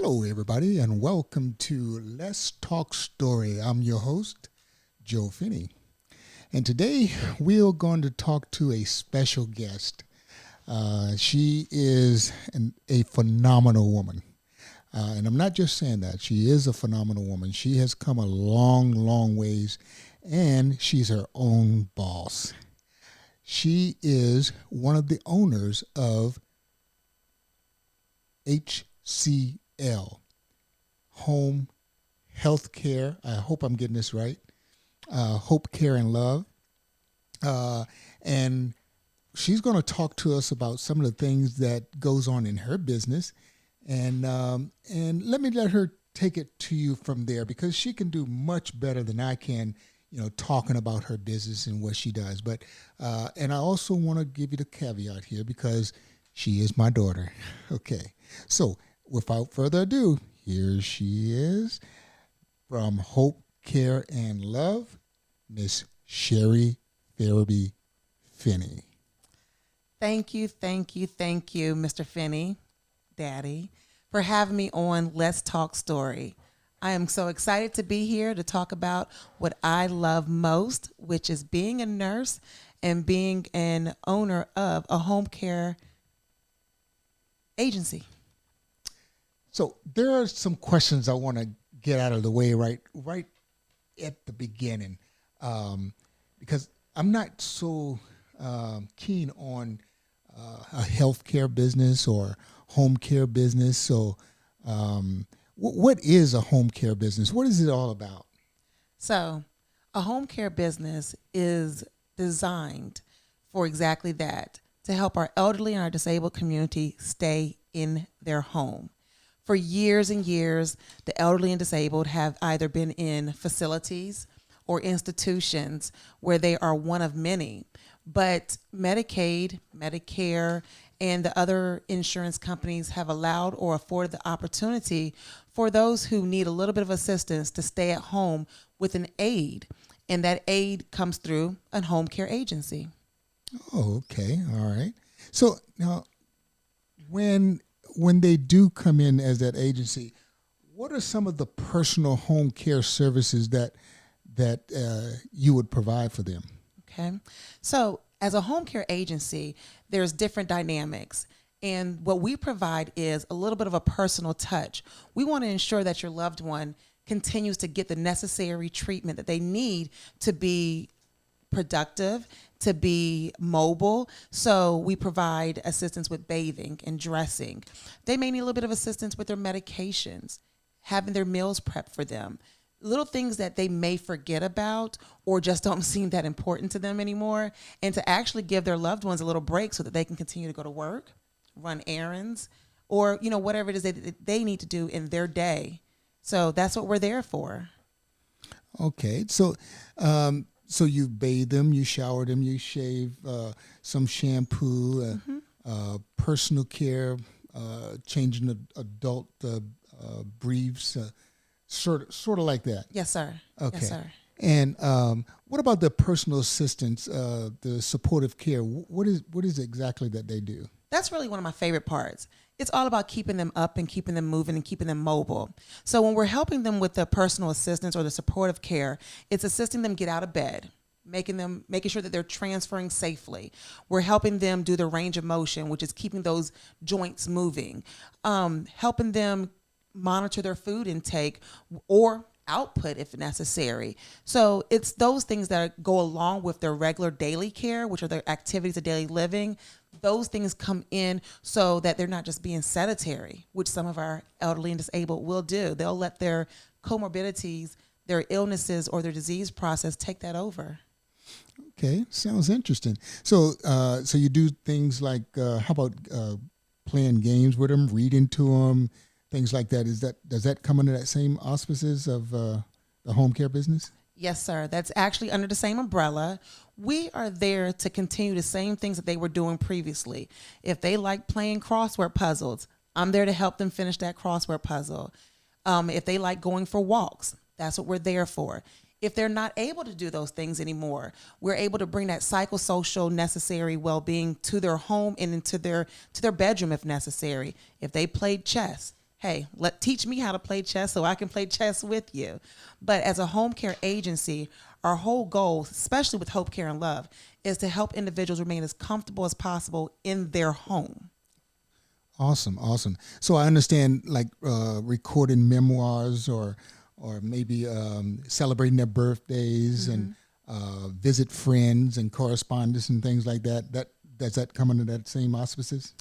Hello, everybody, and welcome to Let's Talk Story. I'm your host, Joe Finney. And today we are going to talk to a special guest. She is a phenomenal woman. And I'm not just saying that. She is a phenomenal woman. She has come a long, long ways, and she's her own boss. She is one of the owners of HCL, Home Health Care. I hope I'm getting this right. Hope, Care, and Love. And she's going to talk to us about some of the things that goes on in her business. And let her take it to you from there, because she can do much better than I can, talking about her business and what she does. But and I also want to give you the caveat here, because she is my daughter. Okay. So without further ado, here she is from Hope, Care, and Love, Miss Cherrie Ferebee Finney. Thank you, Mr. Finney, Daddy, for having me on Let's Talk Story. I am so excited to be here to talk about what I love most, which is being a nurse and being an owner of a home care agency. So there are some questions I want to get out of the way right at the beginning, because I'm not so keen on a healthcare business or home care business. So what is a home care business? What is it all about? So a home care business is designed for exactly that, to help our elderly and our disabled community stay in their home. For years and years, the elderly and disabled have either been in facilities or institutions where they are one of many. But Medicaid, Medicare, and the other insurance companies have allowed or afforded the opportunity for those who need a little bit of assistance to stay at home with an aid. And that aid comes through a home care agency. Oh, okay. All right. So now, when they do come in as that agency, what are some of the personal home care services that you would provide for them? Okay. So as a home care agency, there's different dynamics. And what we provide is a little bit of a personal touch. We want to ensure that your loved one continues to get the necessary treatment that they need to be productive, to be mobile. So we provide assistance with bathing and dressing. They may need a little bit of assistance with their medications, having their meals prepped for them. Little things that they may forget about or just don't seem that important to them anymore, and to actually give their loved ones a little break so that they can continue to go to work, run errands, or whatever it is that they need to do in their day. So that's what we're there for. Okay. So so you bathe them, you shower them, you shave, some shampoo, personal care, changing the adult briefs, sort of like that. Yes, sir. Okay. Yes, sir. And what about the personal assistance, the supportive care? What is exactly that they do? That's really one of my favorite parts. It's all about keeping them up and keeping them moving and keeping them mobile. So when we're helping them with the personal assistance or the supportive care, it's assisting them get out of bed, making sure that they're transferring safely. We're helping them do the range of motion, which is keeping those joints moving, helping them monitor their food intake or output if necessary. So it's those things that go along with their regular daily care, which are their activities of daily living. Those things come in so that they're not just being sedentary, which some of our elderly and disabled will do. They'll let their comorbidities, their illnesses, or their disease process take that over. Okay, sounds interesting. So so you do things like, how about playing games with them, reading to them, things like that. Does that come under that same auspices of the home care business? Yes, sir. That's actually under the same umbrella. We are there to continue the same things that they were doing previously. If they like playing crossword puzzles, I'm there to help them finish that crossword puzzle. If they like going for walks, that's what we're there for. If they're not able to do those things anymore, we're able to bring that psychosocial necessary well-being to their home and into their bedroom if necessary. If they played chess, hey, teach me how to play chess so I can play chess with you. But as a home care agency, our whole goal, especially with Hope Care and Love, is to help individuals remain as comfortable as possible in their home. Awesome, awesome. So I understand, like recording memoirs or maybe celebrating their birthdays and visit friends and correspondence and things like that. Does that come under that same auspices?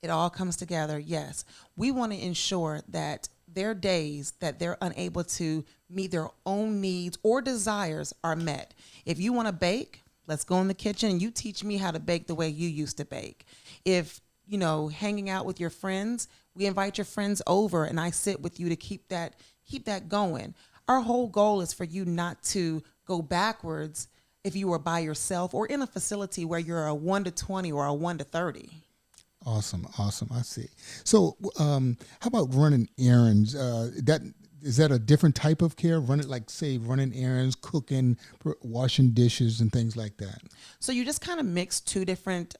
It all comes together, yes. We want to ensure that their days that they're unable to meet their own needs or desires are met. If you want to bake, let's go in the kitchen and you teach me how to bake the way you used to bake. If, hanging out with your friends, we invite your friends over and I sit with you to keep that going. Our whole goal is for you not to go backwards if you are by yourself or in a facility where you're a 1 to 20 or a 1 to 30. Awesome. I see. So how about running errands? Is that a different type of care? Running errands, cooking, washing dishes, and things like that? So you just kind of mix two different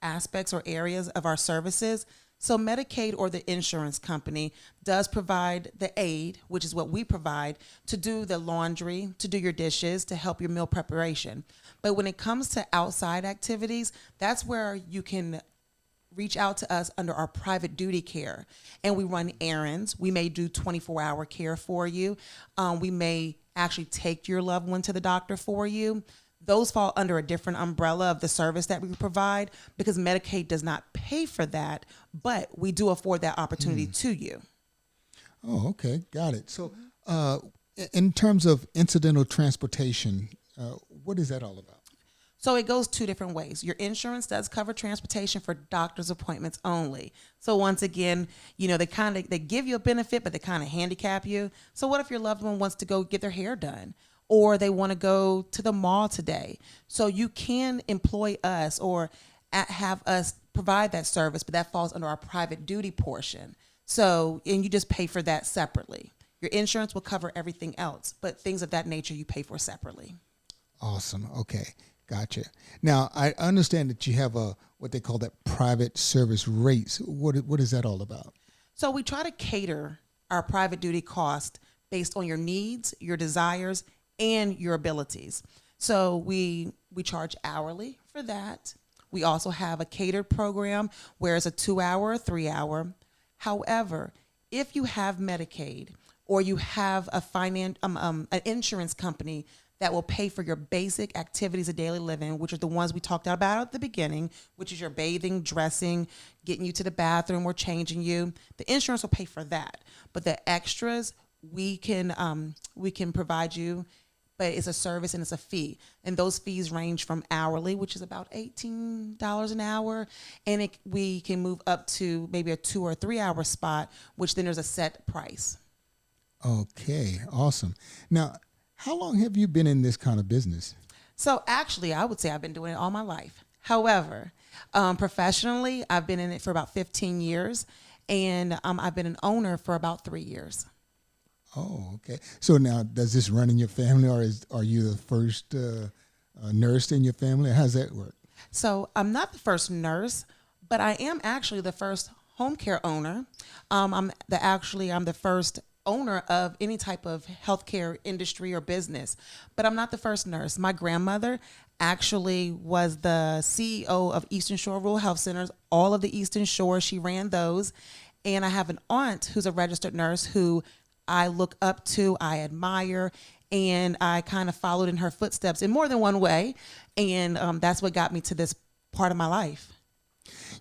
aspects or areas of our services. So Medicaid or the insurance company does provide the aid, which is what we provide, to do the laundry, to do your dishes, to help your meal preparation. But when it comes to outside activities, that's where you can reach out to us under our private duty care. And we run errands. We may do 24-hour care for you. We may actually take your loved one to the doctor for you. Those fall under a different umbrella of the service that we provide because Medicaid does not pay for that, but we do afford that opportunity to you. Oh, okay. Got it. So in terms of incidental transportation, what is that all about? So it goes two different ways. Your insurance does cover transportation for doctor's appointments only. So once again, they give you a benefit, but they kind of handicap you. So what if your loved one wants to go get their hair done or they want to go to the mall today? So you can employ us or have us provide that service, but that falls under our private duty portion. So, and you just pay for that separately. Your insurance will cover everything else, but things of that nature you pay for separately. Awesome. Okay. Gotcha. Now, I understand that you have what they call that private service rates. What is that all about? So we try to cater our private duty cost based on your needs, your desires, and your abilities. So we charge hourly for that. We also have a catered program where it's a 2-hour or 3-hour. However, if you have Medicaid or you have an insurance company that will pay for your basic activities of daily living, which are the ones we talked about at the beginning, which is your bathing, dressing, getting you to the bathroom or changing you. The insurance will pay for that. But the extras, we can provide you, but it's a service and it's a fee. And those fees range from hourly, which is about $18 an hour, and we can move up to maybe a 2 or 3 hour spot, which then there's a set price. Okay, awesome. Now, how long have you been in this kind of business? So actually, I would say I've been doing it all my life. However, professionally, I've been in it for about 15 years, and I've been an owner for about 3 years. Oh, okay. So now, does this run in your family, or are you the first nurse in your family? How does that work? So I'm not the first nurse, but I am actually the first home care owner. I'm the first owner of any type of healthcare industry or business, but I'm not the first nurse. My grandmother actually was the CEO of Eastern Shore Rural Health Centers, all of the Eastern Shore. She ran those. And I have an aunt who's a registered nurse who I look up to, I admire, and I kind of followed in her footsteps in more than one way. And that's what got me to this part of my life.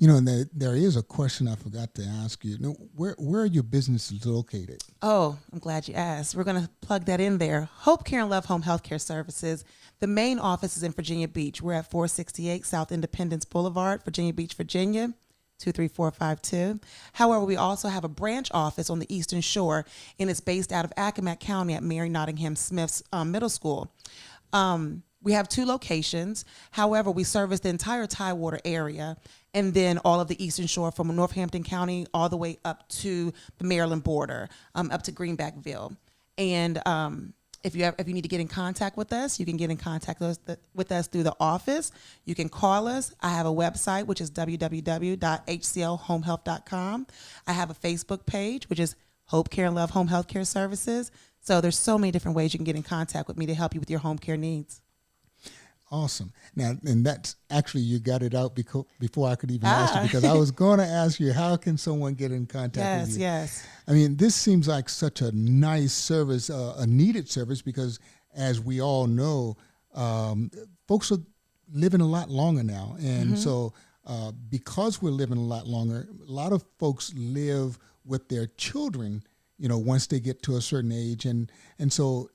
And there is a question I forgot to ask you. Where are your businesses located? Oh, I'm glad you asked. We're going to plug that in there. Hope Care and Love Home Healthcare Services. The main office is in Virginia Beach. We're at 468 South Independence Boulevard, Virginia Beach, Virginia, 23452. However, we also have a branch office on the Eastern Shore, and it's based out of Accomack County at Mary Nottingham Smith's Middle School. We have 2 locations. However, we service the entire Tidewater area and then all of the Eastern Shore from Northampton County all the way up to the Maryland border, up to Greenbackville. And If you need to get in contact with us, you can get in contact with us through the office. You can call us. I have a website, which is www.hclhomehealth.com. I have a Facebook page, which is Hope Care and Love Home Health Care Services. So there's so many different ways you can get in contact with me to help you with your home care needs. Awesome. Now, and that's actually, you got it out before I could even ask you, because I was going to ask you, how can someone get in contact with you? Yes. I mean, this seems like such a nice service, a needed service, because as we all know, folks are living a lot longer now. And so because we're living a lot longer, a lot of folks live with their children, you know, once they get to a certain age. And so,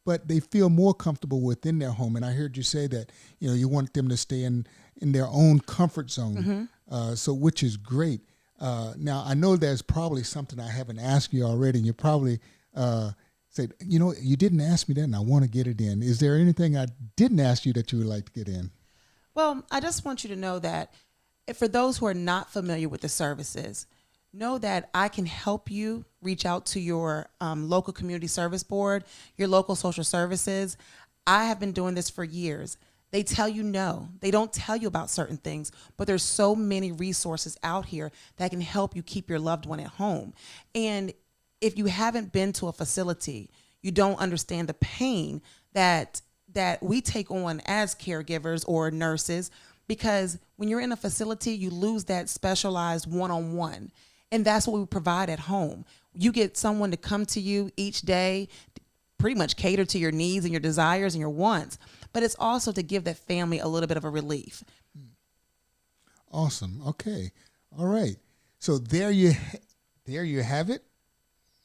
but they feel more comfortable within their home. And I heard you say that, you know, you want them to stay in their own comfort zone. So, which is great. Now, I know there's probably something I haven't asked you already, and you probably said, you know, you didn't ask me that, and I want to get it in. Is there anything I didn't ask you that you would like to get in? Well, I just want you to know that for those who are not familiar with the services, know that I can help you reach out to your local community service board, your local social services. I have been doing this for years. They tell you no. They don't tell you about certain things, but there's so many resources out here that can help you keep your loved one at home. And if you haven't been to a facility, you don't understand the pain that we take on as caregivers or nurses, because when you're in a facility, you lose that specialized one-on-one. And that's what we provide at home. You get someone to come to you each day, pretty much cater to your needs and your desires and your wants, but it's also to give that family a little bit of a relief. Awesome. Okay. All right. So there you have it.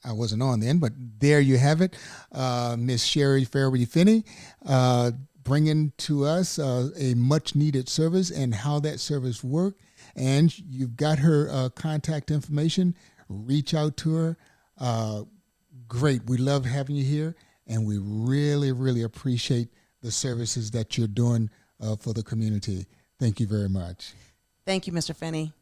I wasn't on then, but there you have it. Miss Cherrie Finney, bringing to us a much needed service and how that service works. And you've got her contact information. Reach out to her. Great. We love having you here, and we really, really appreciate the services that you're doing for the community. Thank you very much. Thank you, Mr. Finney.